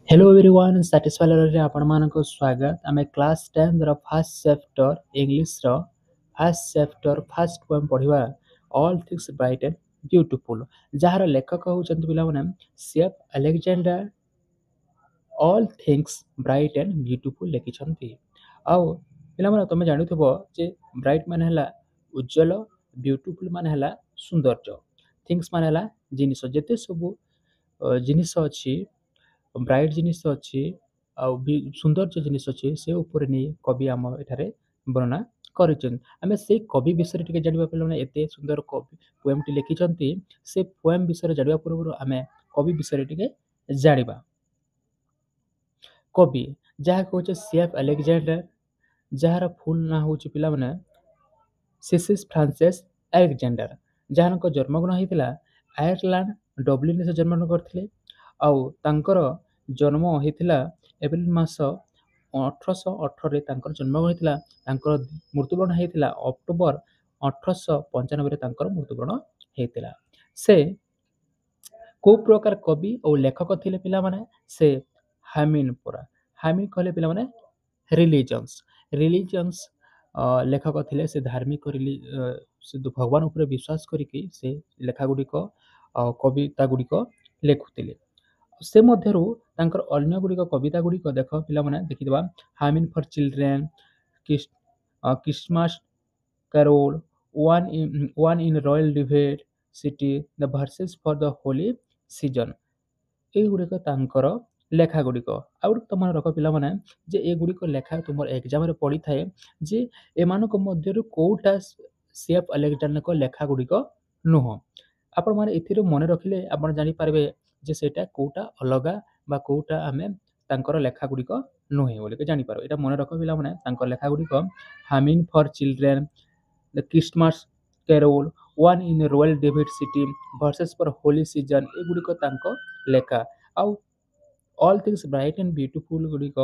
Hello everyone, Satisfyରେ ଆପଣମାନଙ୍କୁ ସ୍ୱାଗତ। ଆମେ କ୍ଲାସ୍ 10ର ଫାର୍ଷ୍ଟ ଚାପ୍ଟର ଇଂଲିଶର ଫାର୍ଷ୍ଟ ଚାପ୍ଟର ଫାର୍ଷ୍ଟ ପୋଏମ୍ ପଢ଼ିବା all things bright and beautiful, ଯାହାର ଲେଖକ ହେଉଛନ୍ତି ପିଲାମାନେ ସେଫ୍ Alexander. All things bright and beautiful ଲେଖିଛନ୍ତି। ଆଉ ପିଲାମାନେ ତୁମେ ଜାଣିଥିବ ଯେ ବ୍ରାଇଟ୍ ମାନେ ହେଲା ଉଜ୍ଜଳ, ବ୍ୟୁଟିଫୁଲ୍ ମାନେ ହେଲା ସୌନ୍ଦର୍ଯ୍ୟ, ଥିଙ୍ଗସ୍ ମାନେ ହେଲା ଜିନିଷ। ଯେତେ ସବୁ ଜିନିଷ ଅଛି, ବ୍ରାଇଟ୍ ଜିନିଷ ଅଛି ଆଉ ସୌନ୍ଦର୍ଯ୍ୟ ଜିନିଷ ଅଛି, ସେ ଉପରେ ନେଇ କବି ଆମ ଏଠାରେ ବର୍ଣ୍ଣନା କରିଛନ୍ତି। ଆମେ ସେଇ କବି ବିଷୟରେ ଟିକେ ଜାଣିବା। ପିଲାମାନେ ଏତେ ସୁନ୍ଦର କବି ପୋଏମ୍ଟି ଲେଖିଛନ୍ତି। ସେ ପୋଏମ୍ ବିଷୟରେ ଜାଣିବା ପୂର୍ବରୁ ଆମେ କବି ବିଷୟରେ ଟିକେ ଜାଣିବା। କବି ଯାହାକୁ ହଉଛି ସେଫ୍ ଆଲେକ୍ଜାଣ୍ଡାର, ଯାହାର ଫୁଲ୍ ନାଁ ହେଉଛି ପିଲାମାନେ ସିସିସ୍ ଫ୍ରାନ୍ସିସ୍ ଆଲେକ୍ଜାଣ୍ଡାର, ଯାହାଙ୍କ ଜନ୍ମଗ୍ରହଣ ହେଇଥିଲା ଆୟାରଲାଣ୍ଡ ଡବ୍ଲିନରେ ସେ ଜନ୍ମଗ୍ରହଣ କରିଥିଲେ। ଆଉ ତାଙ୍କର ଜନ୍ମ ହେଇଥିଲା ଏପ୍ରିଲ ମାସ 1818ରେ ତାଙ୍କର ଜନ୍ମ ହୋଇଥିଲା। ତାଙ୍କର ମୃତ୍ୟୁବରଣ ହେଇଥିଲା ଅକ୍ଟୋବର 1895ରେ ତାଙ୍କର ମୃତ୍ୟୁବରଣ ହେଇଥିଲା। ସେ କୋଉ ପ୍ରକାର କବି ଓ ଲେଖକ ଥିଲେ ପିଲାମାନେ? ସେ ହାମିନ୍ ପରା ହାମିନ୍ କହିଲେ ପିଲାମାନେ ରିଲିଜିୟନ୍ସ ଲେଖକ ଥିଲେ। ସେ ଧାର୍ମିକ ସେ ଭଗବାନ ଉପରେ ବିଶ୍ୱାସ କରିକି ସେ ଲେଖା ଗୁଡ଼ିକ କବିତା ଗୁଡ଼ିକ ଲେଖୁଥିଲେ। ସେ ମଧ୍ୟରୁ ତାଙ୍କର ଅନ୍ୟ ଗୁଡ଼ିକ କବିତା ଗୁଡ଼ିକ ଦେଖ ପିଲାମାନେ ଦେଖିଦେବା। Hymns for children, Christmas Carol, one in Royal David City, the verses for the Holy Season। ଏଇଗୁଡ଼ିକ ତାଙ୍କର ଲେଖା ଗୁଡ଼ିକ। ଆଉ ଗୋଟେ ତମେ ରଖ ପିଲାମାନେ ଯେ ଏଗୁଡ଼ିକ ଲେଖା ତୁମର ଏକ୍ଜାମରେ ପଡ଼ିଥାଏ ଯେ ଏମାନଙ୍କ ମଧ୍ୟରୁ କୋଉଟା ସେଫ୍ ଆଲେକ୍ଜାଣ୍ଡାରଙ୍କ ଲେଖା ଗୁଡ଼ିକ ନୁହଁ। ଆପଣମାନେ ଏଥିରୁ ମନେ ରଖିଲେ ଆପଣ ଜାଣିପାରିବେ ଯେ ସେଇଟା କୋଉଟା ଅଲଗା ବା କୋଉଟା ଆମେ ତାଙ୍କର ଲେଖା ଗୁଡ଼ିକ ନୁହେଁ ବୋଲିକି ଜାଣିପାରିବ। ଏଇଟା ମନେ ରଖ ପିଲାମାନେ, ତାଙ୍କ ଲେଖା ଗୁଡ଼ିକ hymns for children, the Christmas carol, one in royal David city, verses for holy season, ଏଗୁଡ଼ିକ ତାଙ୍କ ଲେଖା। ଆଉ all things bright and beautiful ଗୁଡ଼ିକ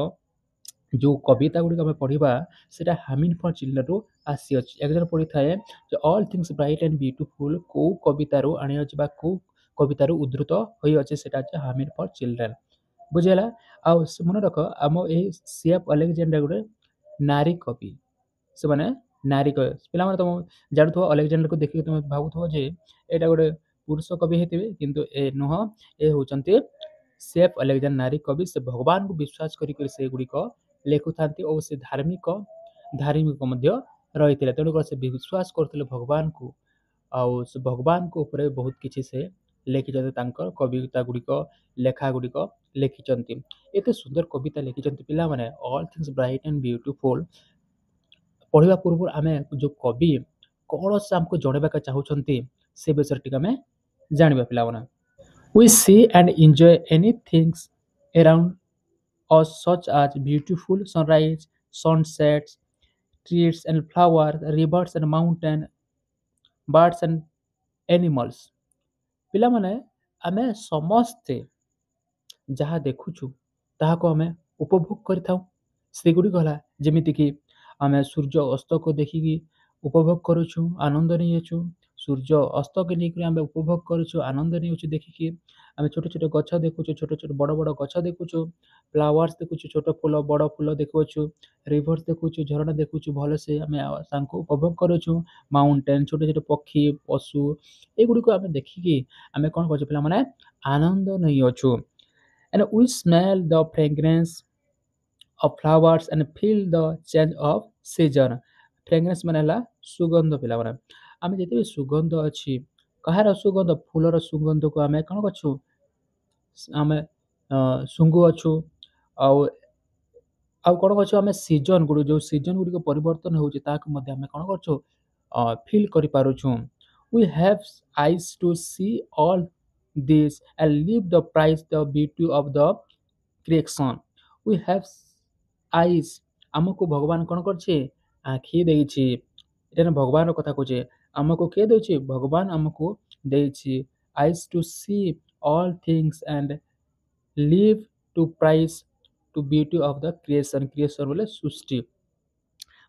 ଯେଉଁ କବିତା ଗୁଡ଼ିକ ଆମେ ପଢ଼ିବା ସେଇଟା ହାମିନ୍ ଫର୍ ଚିଲଡ୍ରେନ୍ରୁ ଆସିଅଛି। ଏକ୍ଜାମ୍ ପଡ଼ିଥାଏ ଯେ all things bright and beautiful କେଉଁ କବିତାରୁ ଆଣିଅଛି ବା କେଉଁ କବିତାରୁ ଉଦ୍ଧୃତ ହୋଇଅଛି, ସେଇଟା ଅଛି ହାମିନ୍ ଫର୍ ଚିଲଡ୍ରେନ୍। ବୁଝିହେଲା? ଆଉ ମନେ ରଖ ଆମ ଏହି ସେଫ୍ ଆଲେକ୍ଜାଣ୍ଡାର ଗୋଟେ ନାରୀ କବି। ସେମାନେ ନାରୀ କବି। ପିଲାମାନେ ତମ ଜାଣୁଥିବ ଆଲେକ୍ଜାଣ୍ଡାରକୁ ଦେଖିକି ତୁମେ ଭାବୁଥିବ ଯେ ଏଇଟା ଗୋଟେ ପୁରୁଷ କବି ହେଇଥିବେ, କିନ୍ତୁ ଏ ନୁହଁ। ଏ ହେଉଛନ୍ତି ସେଫ୍ ଆଲେକ୍ଜାଣ୍ଡାର ନାରୀ କବି। ସେ ଭଗବାନଙ୍କୁ ବିଶ୍ୱାସ କରିକରି ସେଗୁଡ଼ିକ ଲେଖୁଥାନ୍ତି ଓ ସେ ଧାର୍ମିକ ମଧ୍ୟ ରହିଥିଲେ। ତେଣୁକରି ସେ ବିଶ୍ୱାସ କରୁଥିଲେ ଭଗବାନଙ୍କୁ, ଆଉ ସେ ଭଗବାନଙ୍କ ଉପରେ ବହୁତ କିଛି ସେ ଲେଖିଛନ୍ତି। ତାଙ୍କର କବିତା ଗୁଡ଼ିକ ଲେଖା ଗୁଡ଼ିକ ଲେଖିଛନ୍ତି। ଏତେ ସୁନ୍ଦର କବିତା ଲେଖିଛନ୍ତି ପିଲାମାନେ, all things bright and beautiful. ପଢ଼ିବା ପୂର୍ବରୁ ଆମେ ଯେଉଁ କବି କ'ଣ ସେ ଆମକୁ ଜଣାଇବାକୁ ଚାହୁଁଛନ୍ତି ସେ ବିଷୟରେ ଟିକେ ଆମେ ଜାଣିବା ପିଲାମାନେ। We see and enjoy anything around us such as beautiful sunrise, sunsets, trees and flowers, rivers and mountains, birds and animals। ପିଲାମାନେ ଆମେ ସମସ୍ତେ ଯାହା ଦେଖୁଛୁ ତାହାକୁ ଆମେ ଉପଭୋଗ କରିଥାଉ। ସେଗୁଡ଼ିକ ହେଲା ଯେମିତିକି ଆମେ ସୂର୍ଯ୍ୟ ଅସ୍ତକୁ ଦେଖିକି ଉପଭୋଗ କରୁଛୁ, ଆନନ୍ଦ ନେଇଅଛୁ। ସୂର୍ଯ୍ୟ ଅସ୍ତକୁ ନେଇକରି ଆମେ ଉପଭୋଗ କରୁଛୁ, ଆନନ୍ଦ ନେଉଛୁ ଦେଖିକି। ଆମେ ଛୋଟ ଛୋଟ ଗଛ ଦେଖୁଛୁ, ଛୋଟ ଛୋଟ ବଡ଼ ବଡ଼ ଗଛ ଦେଖୁଛୁ, ଫ୍ଲାୱାର୍ସ ଦେଖୁଛୁ, ଛୋଟ ଫୁଲ ବଡ଼ ଫୁଲ ଦେଖୁଅଛୁ, ରିଭର୍ସ ଦେଖୁଛୁ, ଝରଣା ଦେଖୁଛୁ, ଭଲସେ ଆମେ ତାଙ୍କୁ ଉପଭୋଗ କରୁଛୁ। ମାଉଣ୍ଟେନ୍, ଛୋଟ ଛୋଟ ପକ୍ଷୀ, ପଶୁ, ଏଗୁଡ଼ିକୁ ଆମେ ଦେଖିକି ଆମେ କ'ଣ କରୁଛୁ ପିଲାମାନେ? ଆନନ୍ଦ ନେଇଅଛୁ। And we smell the fragrance of flowers and feel the change of season। fragrance ମାନେ ହେଲା ସୁଗନ୍ଧ ପିଲାମାନେ। ଆମେ ଯେତେବେଳେ ସୁଗନ୍ଧ ଅଛି, କାହାର ସୁଗନ୍ଧ? ଫୁଲର ସୁଗନ୍ଧକୁ ଆମେ କ'ଣ କରୁଛୁ? ଆମେ ଶୁଙ୍ଘୁଅଛୁ। ଆଉ ଆଉ କ'ଣ କରୁଛୁ? ଆମେ ସିଜନ୍ ଗୁଡ଼ିକ, ଯେଉଁ ସିଜନ୍ ଗୁଡ଼ିକ ପରିବର୍ତ୍ତନ ହେଉଛି ତାହାକୁ ମଧ୍ୟ ଆମେ କ'ଣ କରୁଛୁ? ଫିଲ୍ କରିପାରୁଛୁ। We have eyes to see all this and live the price the beauty of the creation। We have eyes, ଆମକୁ ଭଗବାନ କ'ଣ କରିଛି? ଆଖି ଦେଇଛି। ଏଠାରେ ଭଗବାନର କଥା କହୁଛେ। ଆମକୁ କିଏ ଦେଇଛି? ଭଗବାନ ଆମକୁ ଦେଇଛି। eyes to see all things and live to price to beauty of the creation। Creation ବୋଲେ ସୃଷ୍ଟି।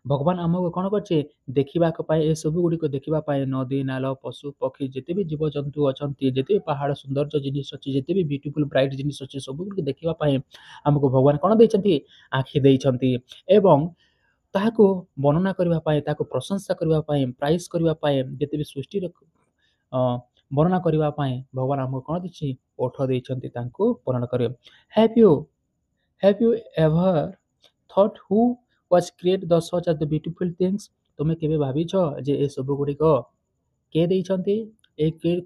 ଭଗବାନ ଆମକୁ କ'ଣ କରିଛି ଦେଖିବାକୁ ପାଇଁ ଏସବୁ ଗୁଡ଼ିକ ଦେଖିବା ପାଇଁ ନଦୀ ନାଳ ପଶୁ ପକ୍ଷୀ ଯେତେ ବି ଜୀବଜନ୍ତୁ ଅଛନ୍ତି ଯେତେ ବି ପାହାଡ଼ ସୌନ୍ଦର୍ଯ୍ୟ ଜିନିଷ ଅଛି ଯେତେ ବି ବ୍ୟୁଟିଫୁଲ୍ ବ୍ରାଇଟ୍ ଜିନିଷ ଅଛି ସବୁ ଗୁଡ଼ିକ ଦେଖିବା ପାଇଁ ଆମକୁ ଭଗବାନ କ'ଣ ଦେଇଛନ୍ତି ଆଖି ଦେଇଛନ୍ତି ଏବଂ ତାହାକୁ ବର୍ଣ୍ଣନା କରିବା ପାଇଁ ତାହାକୁ ପ୍ରଶଂସା କରିବା ପାଇଁ ପ୍ରାଇଜ୍ କରିବା ପାଇଁ ଯେତେ ବି ସୃଷ୍ଟିର ବର୍ଣ୍ଣନା କରିବା ପାଇଁ ଭଗବାନ ଆମକୁ କ'ଣ ଦେଇଛି ଓଠ ଦେଇଛନ୍ତି ତାଙ୍କୁ ବର୍ଣ୍ଣନା କରିବେ have you ever thought who was create the such as the beautiful things ତୁମେ କେବେ ଭାବିଛ ଯେ ଏ ସବୁ ଗୁଡ଼ିକ କିଏ ଦେଇଛନ୍ତି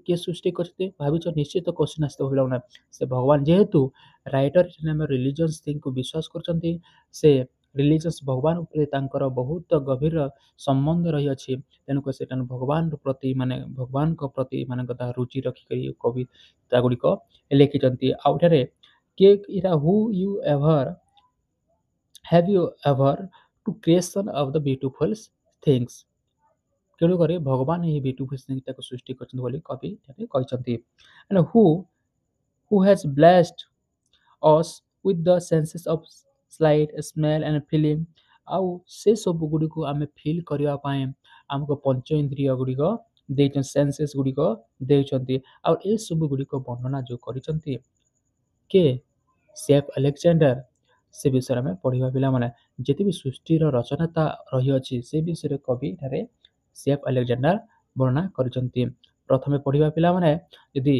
କିଏ ସୃଷ୍ଟି କରିଛନ୍ତି ଭାବିଛ ନିଶ୍ଚିତ କ୍ୱେଶ୍ଚିନ୍ ଆସିବ ପିଲାମାନେ ସେ ଭଗବାନ ଯେହେତୁ ରାଇଟର ଆମେ ରିଲିଜିୟସ୍ ଥିଙ୍ଗକୁ ବିଶ୍ୱାସ କରୁଛନ୍ତି ସେ ରିଲିଜିୟସ୍ ଭଗବାନ ଉପରେ ତାଙ୍କର ବହୁତ ଗଭୀର ସମ୍ବନ୍ଧ ରହିଅଛି ତେଣୁକରି ସେଟା ଭଗବାନ ପ୍ରତି ମାନେ ଭଗବାନଙ୍କ ପ୍ରତି ମାନଙ୍କ ତା ରୁଚି ରଖିକରି କବିତା ଗୁଡ଼ିକ ଲେଖିଛନ୍ତି ଆଉ ଏଠାରେ କିଏ ଏଇଟା who you ever have you ever to creation of the beautiful things ତେଣୁକରି ଭଗବାନ ଏହି ବ୍ୟୁଟିଫୁଲ ଥିଙ୍ଗଟାକୁ ସୃଷ୍ଟି କରିଛନ୍ତି ବୋଲି କବି ଏଠାରେ କହିଛନ୍ତି and who has blessed us with the senses of sight smell and feeling ଆଉ ସେ ସବୁ ଗୁଡ଼ିକୁ ଆମେ ଫିଲ୍ କରିବା ପାଇଁ ଆମକୁ ପଞ୍ଚ ଇନ୍ଦ୍ରିୟ ଗୁଡ଼ିକ ଦେଇଛନ୍ତି ସେନ୍ସେସ୍ ଗୁଡ଼ିକ ଦେଇଛନ୍ତି ଆଉ ଏସବୁ ଗୁଡ଼ିକ ବର୍ଣ୍ଣନା ଯେଉଁ କରିଛନ୍ତି କିଏ ସେଫ୍ ଆଲେକ୍ଜାଣ୍ଡାର ସେ ବିଷୟରେ ଆମେ ପଢ଼ିବା ପିଲାମାନେ ଯେତେ ବି ସୃଷ୍ଟିର ରଚନାତା ରହିଅଛି ସେ ବିଷୟରେ କବି ଏଠାରେ ସେଫ୍ ଆଲେକ୍ଜାଣ୍ଡାର ବର୍ଣ୍ଣନା କରିଛନ୍ତି ପ୍ରଥମେ ପଢ଼ିବା ପିଲାମାନେ ଯଦି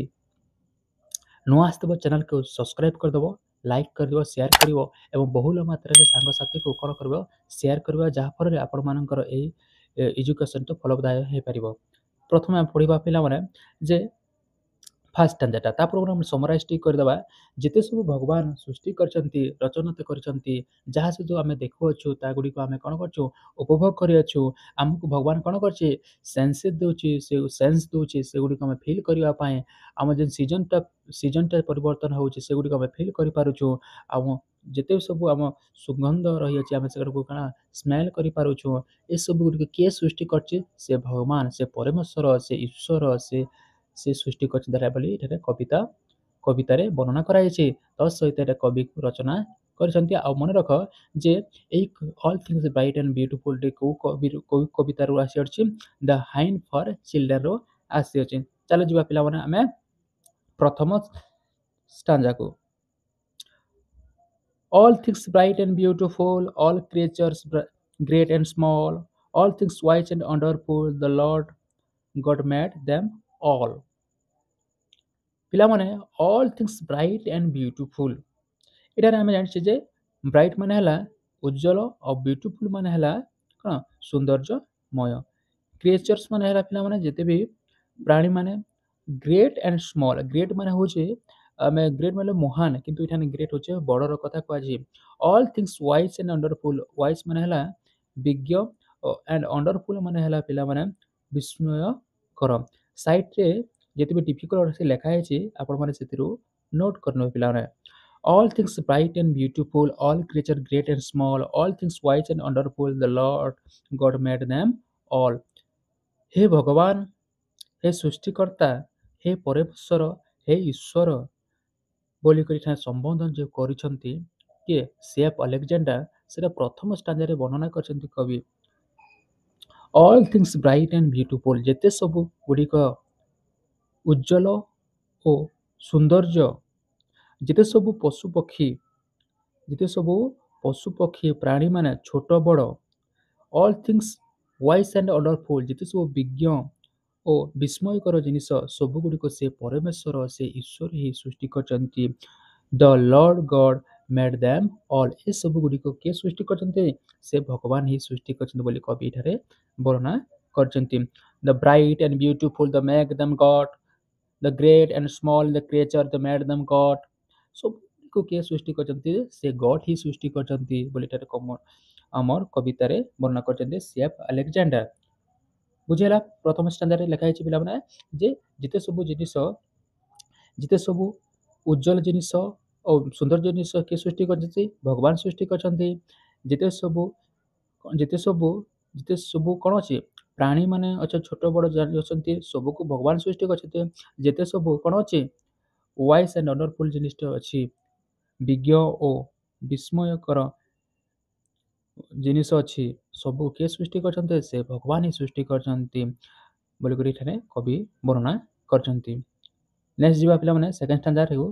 ନୂଆ ଆସିଥିବ ଚ୍ୟାନେଲକୁ ସବସ୍କ୍ରାଇବ୍ କରିଦେବ ଲାଇକ୍ କରିଦେବ ସେୟାର କରିବ ଏବଂ ବହୁଳ ମାତ୍ରାରେ ସାଙ୍ଗସାଥିକୁ କ'ଣ କରିବ ସେୟାର କରିବ ଯାହାଫଳରେ ଆପଣମାନଙ୍କର ଏହି ଏଜୁକେସନଟା ଫଳଦାୟକ ହୋଇପାରିବ ପ୍ରଥମେ ଆମେ ପଢ଼ିବା ପିଲାମାନେ ଯେ ଫାର୍ଷ୍ଟ ଷ୍ଟାଞ୍ଜାଟା ତାପରେ ଆମେ ସମରାଇଜ୍ ଟିକେ କରିଦେବା ଯେତେ ସବୁ ଭଗବାନ ସୃଷ୍ଟି କରିଛନ୍ତି ରଚନା କରିଛନ୍ତି ଯାହା ସବୁ ଆମେ ଦେଖୁଅଛୁ ତା ଗୁଡ଼ିକ ଆମେ କ'ଣ କରୁଛୁ ଉପଭୋଗ କରିଅଛୁ ଆମକୁ ଭଗବାନ କ'ଣ କରୁଛି ସେନ୍ସେସ୍ ଦେଉଛି ସେ ସେନ୍ସ ଦେଉଛି ସେଗୁଡ଼ିକ ଆମେ ଫିଲ୍ କରିବା ପାଇଁ ଆମ ଯେନ୍ ସିଜନଟା ପରିବର୍ତ୍ତନ ହେଉଛି ସେଗୁଡ଼ିକ ଆମେ ଫିଲ୍ କରିପାରୁଛୁ ଆଉ ଯେତେ ସବୁ ଆମ ସୁଗନ୍ଧ ରହିଅଛି ଆମେ ସେଗୁଡ଼ିକୁ କ'ଣ ସ୍ମେଲ୍ କରିପାରୁଛୁ ଏସବୁ ଗୁଡ଼ିକ କିଏ ସୃଷ୍ଟି କରିଛି ସେ ଭଗବାନ ସେ ପରମେଶ୍ୱର ସେ ଈଶ୍ୱର ସେ ସୃଷ୍ଟି କରିଛନ୍ତି ବୋଲି ଏଠାରେ କବିତାରେ ବର୍ଣ୍ଣନା କରାଯାଇଛି ତ ସହିତ ଏଠାରେ କବି ରଚନା କରିଛନ୍ତି ଆଉ ମନେ ରଖ ଯେ ଏଇ all things bright and beautiful କେଉଁ କବିତାରୁ ଆସିଅଛି ଦ ହାଇନ୍ ଫର୍ ଚିଲଡ୍ରେନ୍ରୁ ଆସିଅଛି ଚାଲ ଯିବା ପିଲାମାନେ ଆମେ ପ୍ରଥମ ଷ୍ଟାଞ୍ଜାକୁ all things bright and beautiful all creatures great and small all things wise and wonderful the Lord God made them all ପିଲାମାନେ all things bright and beautiful ଏଠାରେ ଆମେ ଜାଣିଛେ ଯେ ବ୍ରାଇଟ୍ ମାନେ ହେଲା ଉଜ୍ଜଳ ଆଉ ବ୍ୟୁଟିଫୁଲ୍ ମାନେ ହେଲା କ'ଣ ସୌନ୍ଦର୍ଯ୍ୟମୟ କ୍ରିଏଚର୍ସ ମାନେ ହେଲା ପିଲାମାନେ ଯେତେ ବି ପ୍ରାଣୀମାନେ ଗ୍ରେଟ୍ ଆଣ୍ଡ ସ୍ମଲ୍ ଗ୍ରେଟ୍ ମାନେ ହେଉଛି ଆମେ ଗ୍ରେଟ୍ ମାନେ ମହାନ କିନ୍ତୁ ଏଠାରେ ଗ୍ରେଟ୍ ହେଉଛି ବଡ଼ର କଥା କୁହାଯାଏ all things wise and wonderful wise ମାନେ ହେଲା ବିଜ୍ଞ ଆଣ୍ଡ ୱଣ୍ଡରଫୁଲ୍ ମାନେ ହେଲା ପିଲାମାନେ ବିସ୍ମୟକର ସାଇଟ୍ରେ ଯେତେ ବି ଡିଫିକଲ୍ଟ ସେ ଲେଖା ହେଇଛି ଆପଣମାନେ ସେଥିରୁ ନୋଟ୍ କରିନେବେ ପିଲାମାନେ all things bright and beautiful all creatures great and small all things wise and wonderful the Lord God made them all हे भगवान हे सृष्टिकर्ता हे परेश्वर हे ईश्वर बोलिकରି ସମ୍ବୋଧନ ଯେଉଁ କରିଛନ୍ତି କିଏ ସେଫ୍ ଆଲେକ୍ଜାଣ୍ଡାର ସେଟା ପ୍ରଥମ ଷ୍ଟାଞ୍ଜାରେ ବର୍ଣ୍ଣନା କରିଛନ୍ତି କବି all things bright and beautiful ଯେତେ ସବୁ ଗୁଡ଼ିକ ଉଜ୍ଜଳ ଓ ସୌନ୍ଦର୍ଯ୍ୟ ଯେତେ ସବୁ ପଶୁ ପକ୍ଷୀ ପ୍ରାଣୀମାନେ ଛୋଟ ବଡ଼ ଅଲ୍ ଥିଙ୍ଗସ୍ ୱାଇଜ୍ ଆଣ୍ଡ ୱଣ୍ଡରଫୁଲ୍ ଯେତେ ସବୁ ବିଜ୍ଞ ଓ ବିସ୍ମୟକର ଜିନିଷ ସବୁ ଗୁଡ଼ିକ ସେ ପରମେଶ୍ୱର ସେ ଈଶ୍ୱର ହିଁ ସୃଷ୍ଟି କରିଛନ୍ତି ଦ ଲର୍ଡ ଗଡ୍ ମେଡ୍ ଦେମ୍ ଅଲ୍ ଏସବୁ ଗୁଡ଼ିକ କିଏ ସୃଷ୍ଟି କରିଛନ୍ତି ସେ ଭଗବାନ ହିଁ ସୃଷ୍ଟି କରିଛନ୍ତି ବୋଲି କବି ଏଠାରେ ବର୍ଣ୍ଣନା କରିଛନ୍ତି the bright and beautiful the make them God the great and small the creature the made them God ସବୁକୁ କିଏ ସୃଷ୍ଟି କରିଛନ୍ତି ସେ ଗଡ୍ ହିଁ ସୃଷ୍ଟି କରିଛନ୍ତି ବୋଲି ଏଠାରେ ଆମର କବିତାରେ ବର୍ଣ୍ଣନା କରିଛନ୍ତି ସେଫ୍ ଆଲେକ୍ଜାଣ୍ଡାର ବୁଝିହେଲା ପ୍ରଥମ ଷ୍ଟାଞ୍ଜାରେ ଲେଖା ହେଇଛି ପିଲାମାନେ ଯେ ଯେତେ ସବୁ ଉଜ୍ଜଳ ଜିନିଷ ଓ ସୁନ୍ଦର ଜିନିଷ କିଏ ସୃଷ୍ଟି କରିଛନ୍ତି ଭଗବାନ ସୃଷ୍ଟି କରିଛନ୍ତି ଯେତେ ସବୁ କ'ଣ ଅଛି ପ୍ରାଣୀମାନେ ଛୋଟ ବଡ଼ ଅଛନ୍ତି ସବୁକୁ ଭଗବାନ ସୃଷ୍ଟି କରିଛନ୍ତି ଯେତେ ସବୁ କ'ଣ ଅଛି ୱାଇସ୍ ଆଣ୍ଡ ୱଣ୍ଡରଫୁଲ୍ ଜିନିଷଟା ଅଛି ବିଜ୍ଞ ଓ ବିସ୍ମୟକର ଜିନିଷ ଅଛି ସବୁ କିଏ ସୃଷ୍ଟି କରିଛନ୍ତି? ସେ ଭଗବାନ ହିଁ ସୃଷ୍ଟି କରିଛନ୍ତି ବୋଲିକରି ଏଠାରେ କବି ବର୍ଣ୍ଣନା କରିଛନ୍ତି। ନେକ୍ସଟ ଯିବା ପିଲାମାନେ second ଷ୍ଟାଞ୍ଜାରୁ।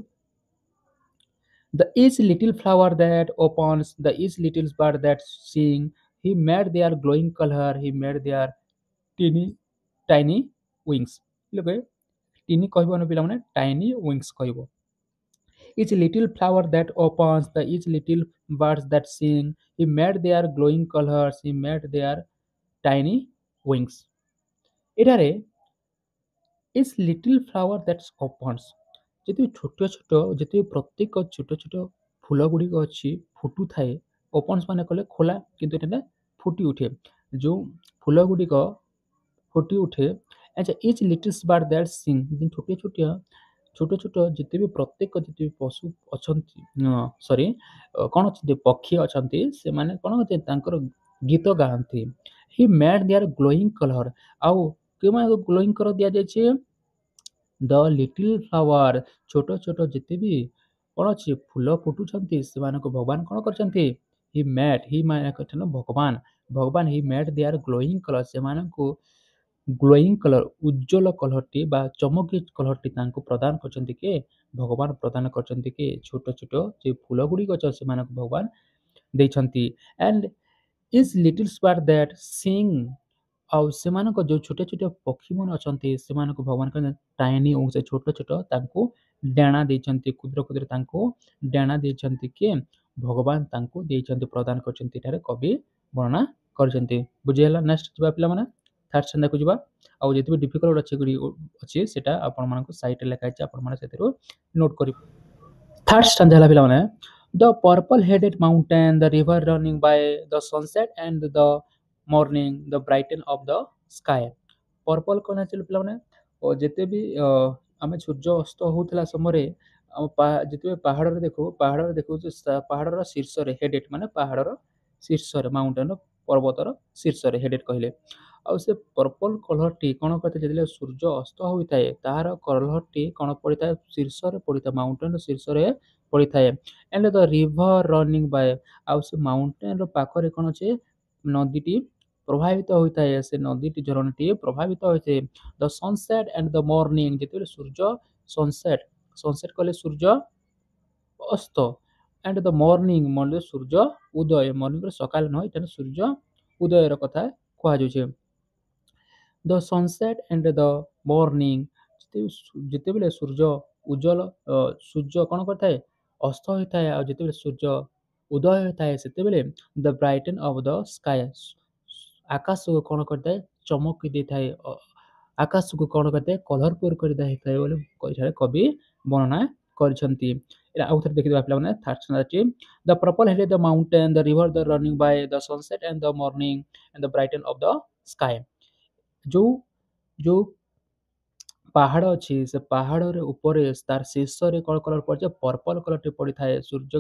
The each little flower that opens, the each little bird that sing, he made their glowing color, he made their teeny tiny wings. Look, teeny କହିବନି ପିଲାମାନେ, tiny wings କହିବ। Each little flower that opens, the each little birds that sing, he made their glowing colors, he made their tiny wings. ଏଠାରେ each little flower that opens, ଯେତିକି ଛୋଟ ଛୋଟ, ଯେତିକି ପ୍ରତ୍ୟେକ ଛୋଟ ଛୋଟ ଫୁଲ ଗୁଡ଼ିକ ଅଛି ଫୁଟୁଥାଏ। ଓପନ୍ସ ମାନେ କଲେ ଖୋଲା, କିନ୍ତୁ ଏଠାରେ ଫୁଟି ଉଠେ। ଯେଉଁ ଫୁଲ ଗୁଡ଼ିକ ଫୁଟି ଉଠେ, ଆଚ୍ଛା ଇଚ୍ ଲିଟିଲ୍ସ ବାର୍ଡ ଦ୍ୟାଟ୍ ସିଂ, ଛୋଟିଆ ଛୋଟିଆ ଛୋଟ ଛୋଟ ଯେତେ ବି ପ୍ରତ୍ୟେକ ଯେତେ ବି ପଶୁ ଅଛନ୍ତି, ସରି କ'ଣ ଅଛନ୍ତି, ପକ୍ଷୀ ଅଛନ୍ତି, ସେମାନେ କ'ଣ ଅଛନ୍ତି ତାଙ୍କର ଗୀତ ଗାଆନ୍ତି। ହି ମେଡ୍ ଦେୟାର ଗ୍ଲୋଇଂ କଲର୍, ଆଉ କେଉଁମାନଙ୍କୁ ଗ୍ଲୋଇଂ କଲର୍ ଦିଆଯାଇଛି? ଦ ଲିଟିଲ୍ ଫ୍ଲାୱାର, ଛୋଟ ଛୋଟ ଯେତେ ବି କ'ଣ ଅଛି ଫୁଲ ଫୁଟୁଛନ୍ତି ସେମାନଙ୍କୁ ଭଗବାନ କ'ଣ କରିଛନ୍ତି? ହି ମେଡ୍, ହି ମାନେ କହିଛନ୍ତି ଭଗବାନ, ଭଗବାନ ହି ମେଡ୍ ଦେୟାର ଗ୍ଲୋଇଂ କଲର୍, ସେମାନଙ୍କୁ ଗ୍ଲୋଇଂ କଲର୍ ଉଜ୍ଜ୍ୱଳ କଲର୍ଟି ବା ଚମକି କଲର୍ଟି ତାଙ୍କୁ ପ୍ରଦାନ କରିଛନ୍ତି କିଏ? ଭଗବାନ ପ୍ରଦାନ କରିଛନ୍ତି କି ଛୋଟ ଛୋଟ ଯେ ଫୁଲ ଗୁଡ଼ିକ ଅଛି ସେମାନଙ୍କୁ ଭଗବାନ ଦେଇଛନ୍ତି। And is little sport that sing, ଆଉ ସେମାନଙ୍କ ଯେଉଁ ଛୋଟ ଛୋଟ ପକ୍ଷୀମାନେ ଅଛନ୍ତି ସେମାନଙ୍କୁ ଭଗବାନ କହିଛନ୍ତି ଟାଇନି, ସେ ଛୋଟ ଛୋଟ ତାଙ୍କୁ ଡାଣା ଦେଇଛନ୍ତି, କ୍ଷୁଦ୍ର କ୍ଷୁଦ୍ର ତାଙ୍କୁ ଡାଣା ଦେଇଛନ୍ତି କିଏ? ଭଗବାନ ତାଙ୍କୁ ଦେଇଛନ୍ତି, ପ୍ରଦାନ କରିଛନ୍ତି। ଏଠାରେ କବି ବର୍ଣ୍ଣନା କରିଛନ୍ତି। ବୁଝିହେଲା? ନେକ୍ସଟ ଯିବା ପିଲାମାନେ ଥାର୍ଡ ଷ୍ଟାଣ୍ଡାକୁ ଯିବା। ଆଉ ଯେତେ ବି ଡିଫିକଲ୍ଟ ଅଛି ସେଟା ଆପଣମାନଙ୍କୁ ସାଇଟ୍ରେ ଲେଖା ହେଇଛି, ଆପଣମାନେ ସେଥିରୁ ନୋଟ୍ କରିବେ। ଥାର୍ଡ ଷ୍ଟାଣ୍ଡା ହେଲା ପିଲାମାନେ, the purple headed mountain, the river running by, the sunset and the morning, the brighten of the sky. Purple କ'ଣ ଅଛି ପିଲାମାନେ? ଯେତେ ବି ଆମେ ସୂର୍ଯ୍ୟ ଅସ୍ତ ହେଉଥିଲା ସମୟରେ ଯେତେବେଳେ ପାହାଡ଼ରେ ଦେଖୁ ପାହାଡ଼ର ଶୀର୍ଷରେ ହେଡେଡ୍ ମାନେ ପାହାଡ଼ର ଶୀର୍ଷରେ, ମାଉଣ୍ଟେନ୍ର ପର୍ବତର ଶୀର୍ଷରେ ହେଡେଡ୍ କହିଲେ। ଆଉ ସେ ପର୍ପଲ୍ କଲର୍ଟି କ'ଣ କରିଥାଏ? ଯେତେବେଳେ ସୂର୍ଯ୍ୟ ଅସ୍ତ ହୋଇଥାଏ ତାହାର କଲର୍ଟି କ'ଣ ପଡ଼ିଥାଏ? ଶୀର୍ଷରେ ପଡ଼ିଥାଏ, ମାଉଣ୍ଟେନ୍ର ଶୀର୍ଷରେ ପଡ଼ିଥାଏ। And the river running by, ଆଉ ସେ ମାଉଣ୍ଟେନ୍ର ପାଖରେ କ'ଣ ଅଛି? ନଦୀଟି ପ୍ରଭାବିତ ହୋଇଥାଏ, ସେ ନଦୀଟି ଝରଣାଟି ପ୍ରଭାବିତ ହୋଇଥାଏ। ଦ ସନସେଟ୍ ଆଣ୍ଡ ଦ ମର୍ଣ୍ଣିଂ, ଯେତେବେଳେ ସୂର୍ଯ୍ୟ ସନସେଟ୍, ସନସେଟ୍ କଲେ ସୂର୍ଯ୍ୟ ଅସ୍ତ, ଆଣ୍ଡ ଦ ମର୍ଣ୍ଣିଂ ମାନେ ସୂର୍ଯ୍ୟ ଉଦୟ, ମର୍ଣ୍ଣିଂରେ ସକାଳ ନୁହେଁ, ଏଠାରେ ସୂର୍ଯ୍ୟ ଉଦୟର କଥା କୁହାଯାଉଛି। ଦ ସନସେଟ୍ ଆଣ୍ଡ ଦ ମର୍ଣ୍ଣିଂ, ଯେତେବେଳେ ସୂର୍ଯ୍ୟ ଉଜ୍ଜଳ, ସୂର୍ଯ୍ୟ କ'ଣ କରିଥାଏ? ଅସ୍ତ ହୋଇଥାଏ, ଆଉ ଯେତେବେଳେ ସୂର୍ଯ୍ୟ ଉଦୟ ହୋଇଥାଏ ସେତେବେଳେ ଦ ବ୍ରାଇଟେନ୍ ଅଫ୍ ଦ ସ୍କାଏ, ଆକାଶକୁ କ'ଣ କରିଥାଏ? ଚମକି ଦେଇଥାଏ, ଆକାଶକୁ କ'ଣ କରିଥାଏ? କଲରଫୁଲ କରି ଦେଇଥାଏ ବୋଲି ଏଠାରେ କବି ବର୍ଣ୍ଣନା କରିଛନ୍ତି। ଏଇଟା ଆଉ ଥରେ ଦେଖିଦେବା ପିଲାମାନେ। Third standard, the purple headed the mountain, the river the running Bai, the sunset and the morning and the brighten of the sky. ଯୋଉ ଯୋଉ ପାହାଡ଼ ଅଛି ସେ ପାହାଡ଼ରେ ଉପରେ ତାର ଶୀର୍ଷରେ କ'ଣ କଲର୍ ପଡ଼ିଥାଏ? ପର୍ପଲ୍ କଲର୍ଟି ପଡ଼ିଥାଏ। ସୂର୍ଯ୍ୟ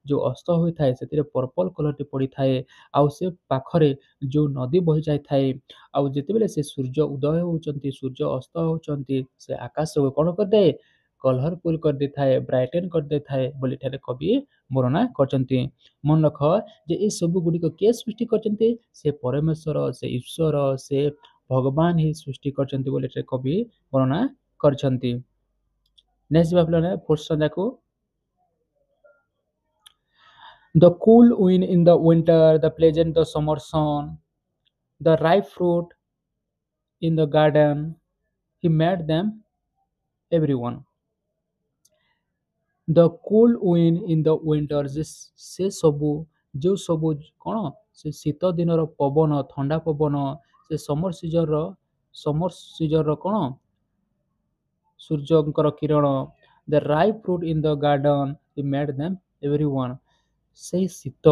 ଯେଉଁ ଅସ୍ତ ହୋଇଥାଏ ସେଥିରେ ପର୍ପଲ୍ କଲର୍ଟି ପଡ଼ିଥାଏ। ଆଉ ସେ ପାଖରେ ଯେଉଁ ନଦୀ ବହି ଯାଇଥାଏ, ଆଉ ଯେତେବେଳେ ସେ ସୂର୍ଯ୍ୟ ଉଦୟ ହେଉଛନ୍ତି, ସୂର୍ଯ୍ୟ ଅସ୍ତ ହେଉଛନ୍ତି, ସେ ଆକାଶକୁ କ'ଣ କରିଥାଏ? କଲରଫୁଲ କରିଦେଇଥାଏ, ବ୍ରାଇଟେନ୍ କରିଦେଇଥାଏ ବୋଲି ଏଠାରେ କବି ବର୍ଣ୍ଣନା କରିଛନ୍ତି। ମନେ ରଖ ଯେ ଏ ସବୁ ଗୁଡ଼ିକ କିଏ ସୃଷ୍ଟି କରିଛନ୍ତି? ସେ ପରମେଶ୍ୱର, ସେ ଈଶ୍ୱର, ସେ ଭଗବାନ ହିଁ ସୃଷ୍ଟି କରିଛନ୍ତି ବୋଲି ଏଠାରେ କବି ବର୍ଣ୍ଣନା କରିଛନ୍ତି। ନେକ୍ସଟ ଯିବା ପିଲାମାନେ fourth ଷ୍ଟାଣ୍ଡାକୁ। The cool wind in the winter, the pleasant the summer sun, the ripe fruit in the garden, he made them everyone. The cool wind in the winter, ସେ ସବୁ ଯେଉଁ ସବୁ କ'ଣ? ସେ ଶୀତ ଦିନର ପବନ, ଥଣ୍ଡା ପବନ, ସେ ସମର ସିଜନର କ'ଣ? ସୂର୍ଯ୍ୟଙ୍କର କିରଣ, the ripe fruit in the garden, he made them everyone. ସେଇ ଶୀତ,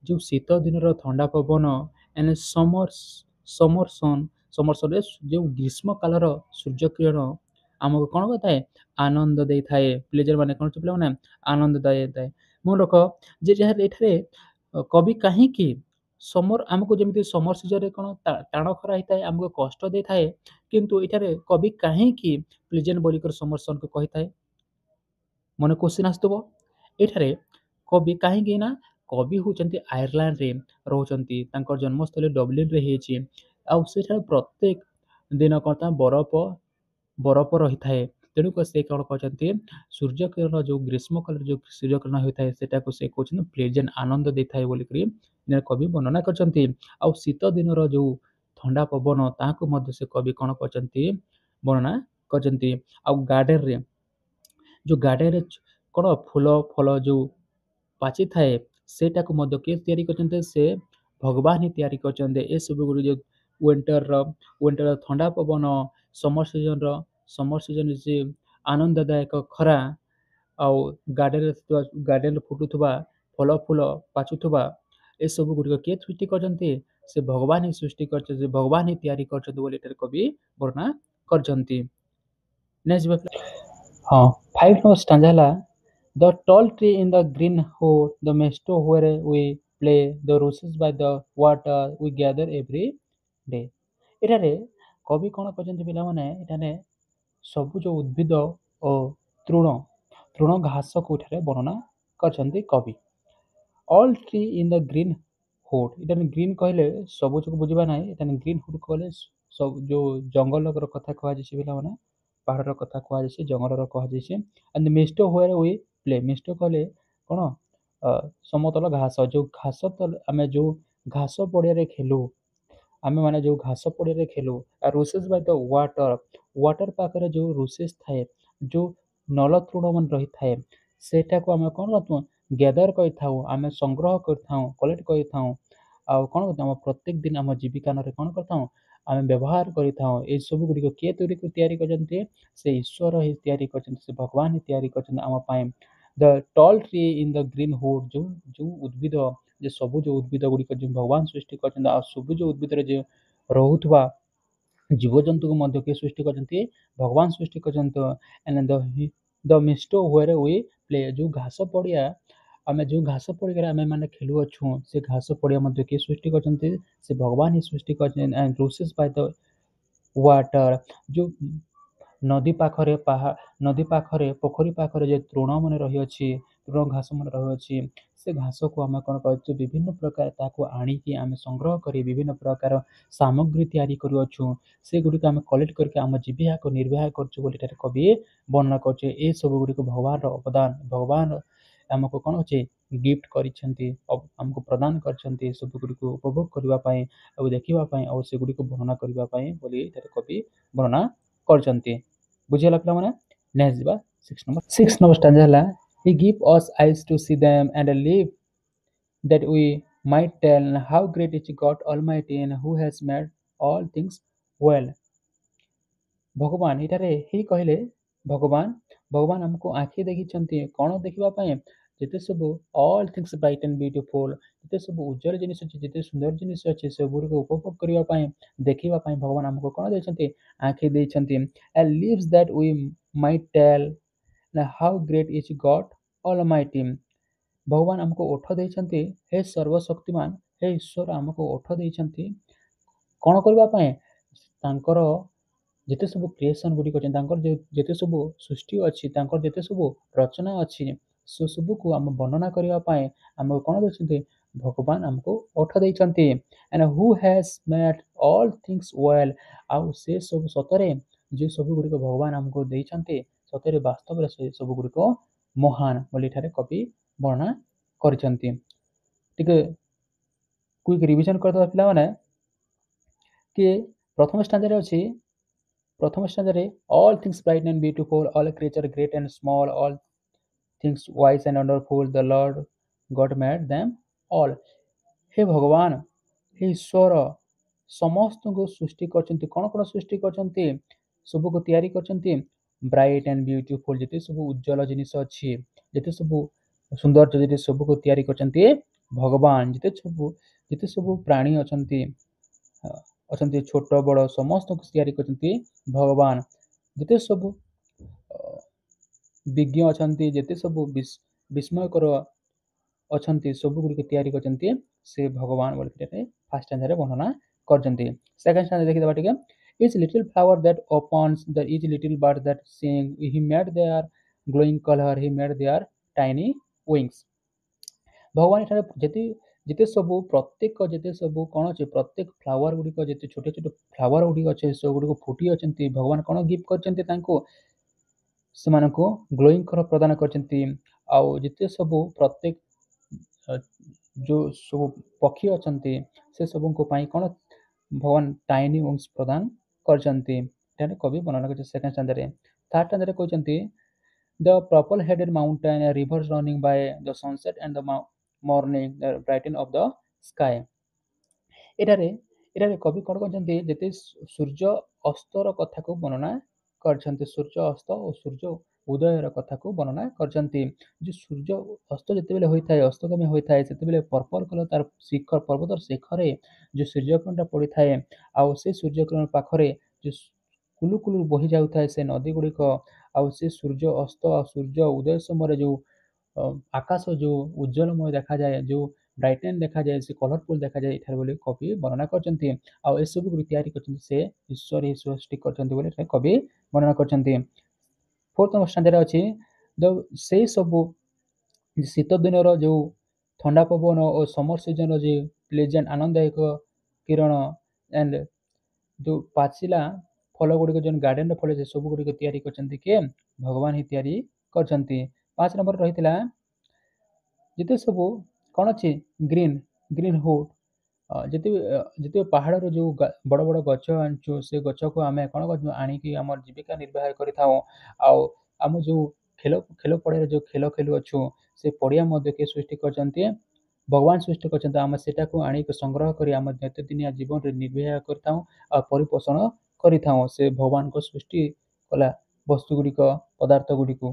ଯେଉଁ ଶୀତ ଦିନର ଥଣ୍ଡା ପବନ, ଏଣ୍ଡ ସମର ସନ୍ରେ ଯେଉଁ ଗ୍ରୀଷ୍ମ କାଳର ସୂର୍ଯ୍ୟ କିରଣ ଆମକୁ କ'ଣ କରିଥାଏ? ଆନନ୍ଦ ଦେଇଥାଏ। ପ୍ଲେଜର ମାନେ କ'ଣ ପିଲାମାନେ? ଆନନ୍ଦ ଦେଇଥାଏ। ମନେ ରଖ ଯେ ଏଠାରେ କବି କାହିଁକି ଆମକୁ ଯେମିତି ସମର ସିଜନରେ କ'ଣ ଟାଣ ଖରା ହେଇଥାଏ, ଆମକୁ କଷ୍ଟ ଦେଇଥାଏ, କିନ୍ତୁ ଏଠାରେ କବି କାହିଁକି ପ୍ଲେଜେଣ୍ଟ ବୋଲିକରି ସମର ସନ୍କୁ କହିଥାଏ? ମନେ କ୍ୱେଶ୍ଚିନ୍ ଆସୁଥିବ। ଏଠାରେ କବି କାହିଁକି ନା କବି ହେଉଛନ୍ତି ଆୟାରଲାଣ୍ଡରେ ରହୁଛନ୍ତି, ତାଙ୍କର ଜନ୍ମସ୍ଥଳୀ ଡବ୍ଲିନରେ ହେଇଛି। ଆଉ ସେଠାରେ ପ୍ରତ୍ୟେକ ଦିନ କ'ଣ ତା ବରଫ ରହିଥାଏ। ତେଣୁକରି ସେ କ'ଣ କହିଛନ୍ତି, ସୂର୍ଯ୍ୟକିରଣ ଯେଉଁ ଗ୍ରୀଷ୍ମକାଳରେ ଯେଉଁ ସୂର୍ଯ୍ୟକିରଣ ହୋଇଥାଏ ସେଟାକୁ ସେ କହୁଛନ୍ତି ପ୍ଲେଜେଣ୍ଟ, ଆନନ୍ଦ ଦେଇଥାଏ ବୋଲିକରି କବି ବର୍ଣ୍ଣନା କରିଛନ୍ତି। ଆଉ ଶୀତ ଦିନର ଯେଉଁ ଥଣ୍ଡା ପବନ ତାହାକୁ ମଧ୍ୟ ସେ କବି କ'ଣ କରିଛନ୍ତି, ବର୍ଣ୍ଣନା କରିଛନ୍ତି। ଆଉ ଗାର୍ଡେନରେ କ'ଣ ଫୁଲ ଫଳ ଯେଉଁ ପାଚିଥାଏ ସେଇଟାକୁ ମଧ୍ୟ କିଏ ତିଆରି କରିଛନ୍ତି, ସେ ଭଗବାନ ହିଁ ତିଆରି କରିଛନ୍ତି। ଏସବୁ ଗୁଡ଼ିକ ଯେଉଁ ୱିଣ୍ଟରର ଥଣ୍ଡା ପବନ, ସମର ସିଜନରେ ସେ ଆନନ୍ଦଦାୟକ ଖରା, ଆଉ ଗାର୍ଡେନରେ ଫୁଟୁଥିବା ଫଳ ଫୁଲ ପାଚୁଥିବା, ଏସବୁ ଗୁଡ଼ିକ କିଏ ସୃଷ୍ଟି କରିଛନ୍ତି, ସେ ଭଗବାନ ହିଁ ସୃଷ୍ଟି କରିଛନ୍ତି, ଭଗବାନ ହିଁ ତିଆରି କରିଛନ୍ତି ବୋଲି ଏଠାରେ କବି ବର୍ଣ୍ଣନା କରିଛନ୍ତି। ନେକ୍ସଟ ଯିବା। ହଁ, 5 ନମ୍ବର ଷ୍ଟାଞ୍ଜା ହେଲା the tall tree in the green wood, the meadow where we play, the roses by the water we gather every day। ଏଠାରେ କବି କ'ଣ କରିଛନ୍ତି ପିଲାମାନେ, ଏଠାରେ ସବୁଜ ଉଦ୍ଭିଦ ଓ ତୃଣ ଘାସକୁ ଏଠାରେ ବର୍ଣ୍ଣନା କରିଛନ୍ତି କବି। All tree in the green hood, ଏଠାରେ ଗ୍ରୀନ୍ କହିଲେ ସବୁଜକୁ ବୁଝିବା ନାହିଁ, ଏଠାରେ ଗ୍ରୀନ୍ ହୁଡ୍ କହିଲେ ଯେଉଁ ଜଙ୍ଗଲର କଥା କୁହାଯାଇଛି ପିଲାମାନେ, ପାହାଡ଼ର କଥା କୁହାଯାଇଛି, ଜଙ୍ଗଲର କୁହାଯାଇଛି। ଆଣ୍ଡ ମିଷ୍ଟୋ ହୁଏର୍ ୱି ପ୍ଲେ, ମିଷ୍ଟୋ କହିଲେ କ'ଣ, ସମତଳ ଘାସ, ଯେଉଁ ଘାସ ଆମେ ଯେଉଁ ଘାସ ପଡ଼ିଆରେ ଖେଳୁ, ଆମେମାନେ ଯେଉଁ ଘାସ ପଡ଼ିଆରେ ଖେଳୁ। ରୋସେସ୍ ବାଇ ଦ ୱାଟର ପାଖରେ ଯେଉଁ ରୋସେସ୍ ଥାଏ, ଯେଉଁ ନଳ ତୃଣମାନ ରହିଥାଏ, ସେଇଟାକୁ ଆମେ କ'ଣ ଗ୍ୟାଦର କରିଥାଉ, ଆମେ ସଂଗ୍ରହ କରିଥାଉ, କଲେକ୍ଟ କରିଥାଉ। ଆଉ କ'ଣ କରିଥାଉ, ଆମ ପ୍ରତ୍ୟେକ ଦିନ ଆମ ଜୀବିକାରେ କ'ଣ କରିଥାଉ, ଆମେ ବ୍ୟବହାର କରିଥାଉ। ଏସବୁ ଗୁଡ଼ିକ କିଏ ତିଆରି କରିଛନ୍ତି, ସେ ଈଶ୍ୱର ହିଁ ତିଆରି କରିଛନ୍ତି, ସେ ଭଗବାନ ହିଁ ତିଆରି କରିଛନ୍ତି ଆମ ପାଇଁ। The tall tree in the green hood, ଯେଉଁ ଉଦ୍ଭିଦ, ଯେ ସବୁଜ ଉଦ୍ଭିଦ ଗୁଡ଼ିକ ଯେଉଁ ଭଗବାନ ସୃଷ୍ଟି କରିଛନ୍ତି, ଆଉ ସବୁଜ ଉଦ୍ଭିଦରେ ଯେଉଁ ରହୁଥିବା ଜୀବଜନ୍ତୁକୁ ମଧ୍ୟ କିଏ ସୃଷ୍ଟି କରିଛନ୍ତି, ଭଗବାନ ସୃଷ୍ଟି କରିଛନ୍ତି। ଦ ମିଷ୍ଟୋ ହୁଏର୍ ୱି ପ୍ଲେ, ଯେଉଁ ଘାସ ପଡ଼ିଆ, ଆମେ ଯେଉଁ ଘାସ ପଡ଼ିଆରେ ଆମେମାନେ ଖେଳୁଅଛୁ, ସେ ଘାସ ପଡ଼ିଆ ମଧ୍ୟ କିଏ ସୃଷ୍ଟି କରିଛନ୍ତି, ସେ ଭଗବାନ ହିଁ ସୃଷ୍ଟି କରିଛନ୍ତି। ଆଣ୍ଡ ରୋସେସ୍ ବାଇ ଦ ୱାଟର, ଯେଉଁ ନଦୀ ପାଖରେ ପୋଖରୀ ପାଖରେ ଯେ ତୃଣମାନେ ରହିଅଛି, ତୃଣ ଘାସ ମାନେ ରହିଅଛି, ସେ ଘାସକୁ ଆମେ କ'ଣ କରୁଛୁ, ବିଭିନ୍ନ ପ୍ରକାର ତାକୁ ଆଣିକି ଆମେ ସଂଗ୍ରହ କରି ବିଭିନ୍ନ ପ୍ରକାର ସାମଗ୍ରୀ ତିଆରି କରୁଅଛୁ। ସେଗୁଡ଼ିକ ଆମେ କଲେକ୍ଟ କରିକି ଆମ ଜୀବିକାକୁ ନିର୍ବାହ କରୁଛୁ ବୋଲି ଏଠାରେ କବି ବର୍ଣ୍ଣନା କରୁଛେ। ଏସବୁ ଗୁଡ଼ିକ ଭଗବାନର ଅବଦାନ, ଭଗବାନ ଆମକୁ କ'ଣ ଅଛି, ଗିଫ୍ଟ କରିଛନ୍ତି, ଆମକୁ ପ୍ରଦାନ କରିଛନ୍ତି ଏସବୁ ଗୁଡ଼ିକୁ ଉପଭୋଗ କରିବା ପାଇଁ, ଆଉ ଦେଖିବା ପାଇଁ, ଆଉ ସେଗୁଡ଼ିକୁ ବର୍ଣ୍ଣନା କରିବା ପାଇଁ ବୋଲି ଏଠାରେ କବି ବର୍ଣ୍ଣନା କରିଛନ୍ତି। ବୁଝିଗଲା ପିଲାମାନେ? ନେକ୍ସଟ ଯିବା 6 ନମ୍ବର ଷ୍ଟାଞ୍ଜା ହେଲା he give us eyes to see them and live that we might tell how great is God Almighty and who has made all things well। ଭଗବାନ, ଏଠାରେ ହି କହିଲେ ଭଗବାନ ଆମକୁ ଆଖି ଦେଖିଛନ୍ତି କ'ଣ ଦେଖିବା ପାଇଁ, ଯେତେ ସବୁ all things bright and beautiful, ଯେତେ ସବୁ ଉଜ୍ଜଳ ଜିନିଷ ଅଛି, ଯେତେ ସୁନ୍ଦର ଜିନିଷ ଅଛି, ସେଗୁଡ଼ିକୁ ଉପଭୋଗ କରିବା ପାଇଁ, ଦେଖିବା ପାଇଁ ଭଗବାନ ଆମକୁ କ'ଣ ଦେଇଛନ୍ତି, ଆଖି ଦେଇଛନ୍ତି। and lives that we might tell how great is God Almighty। ଭଗବାନ ଆମକୁ ଓଠ ଦେଇଛନ୍ତି, ହେ ସର୍ବଶକ୍ତିମାନ, ହେ ଈଶ୍ୱର ଆମକୁ ଓଠ ଦେଇଛନ୍ତି କ'ଣ କରିବା ପାଇଁ, ତାଙ୍କର ଯେତେ ସବୁ କ୍ରିଏସନ୍ ଗୁଡ଼ିକ ଅଛି, ତାଙ୍କର ଯେତେ ସବୁ ସୃଷ୍ଟି ଅଛି, ତାଙ୍କର ଯେତେ ସବୁ ରଚନା ଅଛି, ସେସବୁକୁ ଆମେ ବର୍ଣ୍ଣନା କରିବା ପାଇଁ ଆମକୁ କ'ଣ ଦେଇଛନ୍ତି, ଭଗବାନ ଆମକୁ ଓଠ ଦେଇଛନ୍ତି। and who has made all things well, ଆଉ ସେ ସବୁ ସତରେ ଯେ ସବୁ ଗୁଡ଼ିକ ଭଗବାନ ଆମକୁ ଦେଇଛନ୍ତି, ସତରେ ବାସ୍ତବରେ ସେ ସବୁ ଗୁଡ଼ିକ ମହାନ ବୋଲି ଏଠାରେ କବି ବର୍ଣ୍ଣନା କରିଛନ୍ତି। ଟିକେ କୁଇକ୍ ରିଭିଜନ କରିଦେବା ପିଲାମାନେ, କି ପ୍ରଥମ ଷ୍ଟାଞ୍ଜାରେ ଅଛି, all things bright and beautiful, all creatures great and small, all things wise and wonderful, the Lord God made them all। हे ଭଗବାନ, हे ଈଶ୍ୱର ସମସ୍ତଙ୍କୁ ସୃଷ୍ଟି କରିଛନ୍ତି, କ'ଣ କ'ଣ ସୃଷ୍ଟି କରିଛନ୍ତି, ସବୁକୁ ତିଆରି କରିଛନ୍ତି। ବ୍ରାଇଟ୍ ଆଣ୍ଡ ବିୟୁଟିଫୁଲ୍, ଯେତେ ସବୁ ଉଜ୍ଜଳ ଜିନିଷ ଅଛି, ଯେତେ ସବୁ ସୌନ୍ଦର୍ଯ୍ୟ, ଯେତେ ସବୁକୁ ତିଆରି କରିଛନ୍ତି ଭଗବାନ। ଯେତେ ସବୁ ପ୍ରାଣୀ ଅଛନ୍ତି, ଛୋଟ ବଡ଼ ସମସ୍ତଙ୍କୁ ତିଆରି କରିଛନ୍ତି ଭଗବାନ। ଯେତେ ସବୁ ବିଜ୍ଞ ଅଛନ୍ତି, ଯେତେ ସବୁ ବିସ୍ମୟକର ଅଛନ୍ତି, ସବୁଗୁଡ଼ିକ ତିଆରି କରିଛନ୍ତି ସେ ଭଗବାନ ବୋଲି ଫାର୍ଷ୍ଟ ଷ୍ଟାଞ୍ଜାରେ ବର୍ଣ୍ଣନା କରିଛନ୍ତି। ସେକେଣ୍ଡ ଷ୍ଟାଞ୍ଜା ଦେଖିଦେବା ଟିକେ। each little flower that opens, each little bird that sing, he made their glowing color, he made their tiny wings। ଭଗବାନ ଏଠାରେ ଯେତେ ସବୁ ପ୍ରତ୍ୟେକ ଯେତେ ସବୁ କ'ଣ ଅଛି ପ୍ରତ୍ୟେକ ଫ୍ଲାୱାର ଗୁଡ଼ିକ ଯେତେ ଛୋଟ ଛୋଟ ଫ୍ଲାୱାର ଗୁଡ଼ିକ ଅଛି ସେଗୁଡ଼ିକୁ ଫୁଟି ଅଛନ୍ତି ଭଗବାନ କ'ଣ ଗିଫ୍ଟ କରିଛନ୍ତି ତାଙ୍କୁ ସେମାନଙ୍କୁ ଗ୍ଲୋଇଂ କଲର୍ ପ୍ରଦାନ କରିଛନ୍ତି ଆଉ ଯେତେ ସବୁ ପ୍ରତ୍ୟେକ ଯେଉଁ ସବୁ ପକ୍ଷୀ ଅଛନ୍ତି ସେ ସବୁଙ୍କ ପାଇଁ କ'ଣ ଭଗବାନ ଟାଇନି ୱିଙ୍ଗସ୍ ପ୍ରଦାନ କରିଛନ୍ତି ଏଠାରେ କବି ବର୍ଣ୍ଣନା କରିଛନ୍ତି ସେକେଣ୍ଡ ଷ୍ଟାଣ୍ଡାରେ ଥାର୍ଡ ଷ୍ଟାଣ୍ଡାରେ କହିଛନ୍ତି the purple headed mountain a rivers running by the sunset and the morning the brighten of the sky ଏଠାରେ କବି କ'ଣ କରିଛନ୍ତି ଯେତେ ସୂର୍ଯ୍ୟ ଅସ୍ତର କଥାକୁ ବର୍ଣ୍ଣନା କରିଛନ୍ତି ସୂର୍ଯ୍ୟ ଅସ୍ତ ଓ ସୂର୍ଯ୍ୟ ଉଦୟର କଥାକୁ ବର୍ଣ୍ଣନା କରିଛନ୍ତି ଯେ ସୂର୍ଯ୍ୟ ଅସ୍ତ ଯେତେବେଳେ ହୋଇଥାଏ ଅସ୍ତଗାମୀ ହୋଇଥାଏ ସେତେବେଳେ ପର୍ପଲ କଲର୍ ତାର ଶିଖର ପର୍ବତର ଶିଖରେ ଯେଉଁ ସୂର୍ଯ୍ୟକିରଣଟା ପଡ଼ିଥାଏ ଆଉ ସେ ସୂର୍ଯ୍ୟକିରଣ ପାଖରେ ଯେଉଁ କୁଲୁ କୁଲୁ ବହି ଯାଉଥାଏ ସେ ନଦୀ ଗୁଡ଼ିକ ଆଉ ସେ ସୂର୍ଯ୍ୟ ଅସ୍ତ ଆଉ ସୂର୍ଯ୍ୟ ଉଦୟ ସମୟରେ ଯେଉଁ ଆକାଶ ଯେଉଁ ଉଜ୍ଜଳମୟ ଦେଖାଯାଏ ଯେଉଁ ବ୍ରାଇଟନେସ୍ ଦେଖାଯାଏ ସେ କଲରଫୁଲ୍ ଦେଖାଯାଏ ଏଠାରେ ବୋଲି କବି ବର୍ଣ୍ଣନା କରିଛନ୍ତି ଆଉ ଏସବୁକୁ ତିଆରି କରିଛନ୍ତି ସେ ଈଶ୍ୱର ହିଁ ସୃଷ୍ଟି କରିଛନ୍ତି ବୋଲି କବି ବର୍ଣ୍ଣନା କରିଛନ୍ତି ଫୋର୍ଥ ନମ୍ବର ଷ୍ଟାଣ୍ଡାର୍ଡରେ ଅଛି ସେଇ ସବୁ ଶୀତ ଦିନର ଯେଉଁ ଥଣ୍ଡା ପବନ ଓ ସମର ସିଜନର ଯେଉଁ ପ୍ଲେଜେଣ୍ଟ ଆନନ୍ଦଦାୟକ କିରଣ ଆଣ୍ଡ ଯେଉଁ ପାଚିଲା ଫଳ ଗୁଡ଼ିକ ଯେଉଁ ଗାର୍ଡେନର ଫଳ ସେ ସବୁ ଗୁଡ଼ିକ ତିଆରି କରିଛନ୍ତି କିଏ ଭଗବାନ ହିଁ ତିଆରି କରିଛନ୍ତି 5 ନମ୍ବର ରହିଥିଲା ଯେତେ ସବୁ କ'ଣ ଅଛି ଗ୍ରୀନ୍ ହୁଡ୍ ଯେତେ ପାହାଡ଼ରୁ ଯେଉଁ ବଡ଼ ବଡ଼ ଗଛ ଆଣିଛୁ ସେ ଗଛକୁ ଆମେ କ'ଣ କରୁଛୁ ଆଣିକି ଆମର ଜୀବିକା ନିର୍ବାହ କରିଥାଉ ଆଉ ଆମ ଯେଉଁ ଖେଳ ପଡ଼ିଆରେ ଯେଉଁ ଖେଳ ଖେଳୁଅଛୁ ସେ ପଡ଼ିଆ ମଧ୍ୟ କିଏ ସୃଷ୍ଟି କରିଛନ୍ତି ଭଗବାନ ସୃଷ୍ଟି କରିଛନ୍ତି ଆମେ ସେଟାକୁ ଆଣିକି ସଂଗ୍ରହ କରି ଆମ ନିତ୍ୟଦିନିଆ ଜୀବନରେ ନିର୍ବାହ କରିଥାଉ ଆଉ ପରିପୋଷଣ କରିଥାଉ ସେ ଭଗବାନଙ୍କ ସୃଷ୍ଟି କଲା ବସ୍ତୁ ଗୁଡ଼ିକ ପଦାର୍ଥ ଗୁଡ଼ିକୁ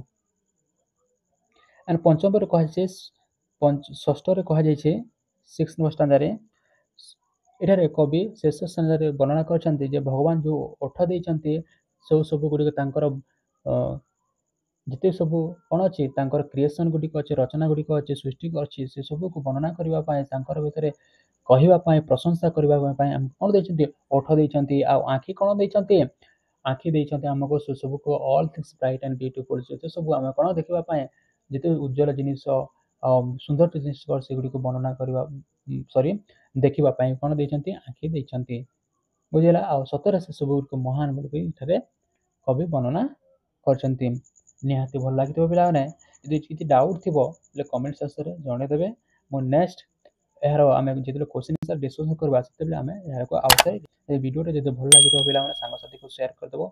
ଆଣ୍ଡ ପଞ୍ଚମରେ କୁହାଯାଇଛି ଷଷ୍ଠରେ କୁହାଯାଇଛି 6 ନମ୍ବର ଷ୍ଟାଣ୍ଡାରେ ଏଠାରେ କବି ଶେଷ ସ୍ଥାନରେ ବର୍ଣ୍ଣନା କରିଛନ୍ତି ଯେ ଭଗବାନ ଯେଉଁ ଓଠ ଦେଇଛନ୍ତି ସେଉ ସବୁ ଗୁଡ଼ିକ ତାଙ୍କର ଯେତେ ସବୁ କ'ଣ ଅଛି ତାଙ୍କର କ୍ରିଏସନ୍ ଗୁଡ଼ିକ ଅଛି ରଚନା ଗୁଡ଼ିକ ଅଛି ସୃଷ୍ଟି ଅଛି ସେ ସବୁକୁ ବର୍ଣ୍ଣନା କରିବା ପାଇଁ ତାଙ୍କର ଭିତରେ କହିବା ପାଇଁ ପ୍ରଶଂସା କରିବା ପାଇଁ ଆମକୁ କ'ଣ ଦେଇଛନ୍ତି ଓଠ ଦେଇଛନ୍ତି ଆଉ ଆଖି କ'ଣ ଦେଇଛନ୍ତି ଆଖି ଦେଇଛନ୍ତି ଆମକୁ ସେ ସବୁକୁ all things bright and beautiful ଯେତେ ସବୁ ଆମେ କ'ଣ ଦେଖିବା ପାଇଁ ଯେତେ ଉଜ୍ଜଳ ଜିନିଷ ସୁନ୍ଦର ଜିନିଷ ସେଗୁଡ଼ିକୁ ବର୍ଣ୍ଣନା କରିବା ଦେଖିବା ପାଇଁ କ'ଣ ଦେଇଛନ୍ତି ଆଖି ଦେଇଛନ୍ତି ବୁଝିଲା ଆଉ ସତରେ ସେ ସବୁଗୁଡ଼ିକୁ ମହାନ ବୋଲି ଏଠାରେ କବି ବର୍ଣ୍ଣନା କରିଛନ୍ତି ନିହାତି ଭଲ ଲାଗିଥିବ ପିଲାମାନେ ଯଦି କିଛି ଡାଉଟ୍ ଥିବ ହେଲେ କମେଣ୍ଟ ସେକ୍ସନରେ ଜଣେଇଦେବେ ମୁଁ ନେକ୍ସଟ ଏହାର ଆମେ ଯେତେବେଳେ କ୍ୱେଶ୍ଚିନ୍ ଆନ୍ସର ଡିସ୍କସନ୍ କରିବା ସେତେବେଳେ ଆମେ ଏହାକୁ ଆଉଥରେ ଏ ଭିଡ଼ିଓଟା ଯଦି ଭଲ ଲାଗିଥିବ ପିଲାମାନେ ସାଙ୍ଗସାଥିକୁ ସେୟାର କରିଦେବ